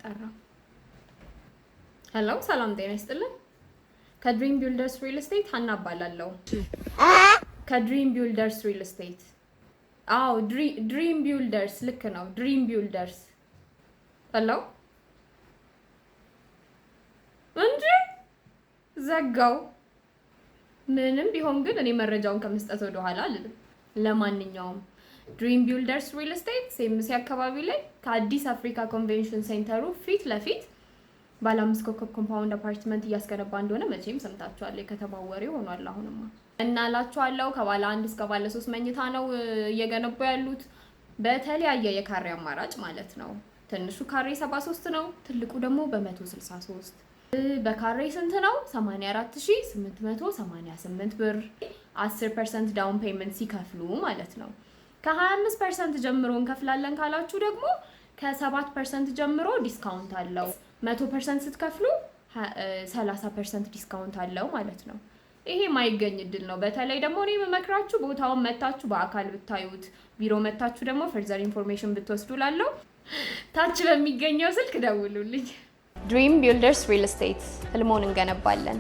ጠራ። ሄሎ ሰላም ጤና ይስጥልኝ። ከድሪም ቢልደርስ ሪል ስቴት ሀና እባላለሁ። ከድሪም ቢልደርስ ሪል ስቴት። አዎ ድሪም ቢልደርስ ልክ ነው። ድሪም ቢልደርስ። ሄሎ እንጂ ዘጋው። ምንም ቢሆን ግን እኔ መረጃውን ከመስጠት ወደ ኋላ አልልም። ለማንኛውም ድሪም ቢልደርስ ሪል ስቴት ሴምሲ አካባቢ ላይ ከአዲስ አፍሪካ ኮንቬንሽን ሴንተሩ ፊት ለፊት ባለ 5 ኮከብ ኮምፓውንድ አፓርትመንት እያስገነባ እንደሆነ መቼም ሰምታችኋል። የከተማው ወሬ ሆኗል። አሁንማ እናላችኋለሁ ከባለ 1 እስከ ባለ 3 መኝታ ነው እየገነቡ ያሉት በተለያየ የካሬ አማራጭ ማለት ነው። ትንሹ ካሬ 73 ነው፣ ትልቁ ደግሞ በ163። በካሬ ስንት ነው? 84888 ብር 10% ዳውን ፔመንት ሲከፍሉ ማለት ነው። ከ25% ጀምሮ እንከፍላለን ካላችሁ ደግሞ ከ7% ጀምሮ ዲስካውንት አለው። 100% ስትከፍሉ 30% ዲስካውንት አለው ማለት ነው። ይሄ ማይገኝ እድል ነው። በተለይ ደግሞ እኔ መመክራችሁ ቦታውን መታችሁ በአካል ብታዩት፣ ቢሮ መታችሁ ደግሞ ፈርዘር ኢንፎርሜሽን ብትወስዱ ላለው ታች በሚገኘው ስልክ ደውሉልኝ። ድሪም ቢልደርስ ሪል ስቴት ህልሞን እንገነባለን።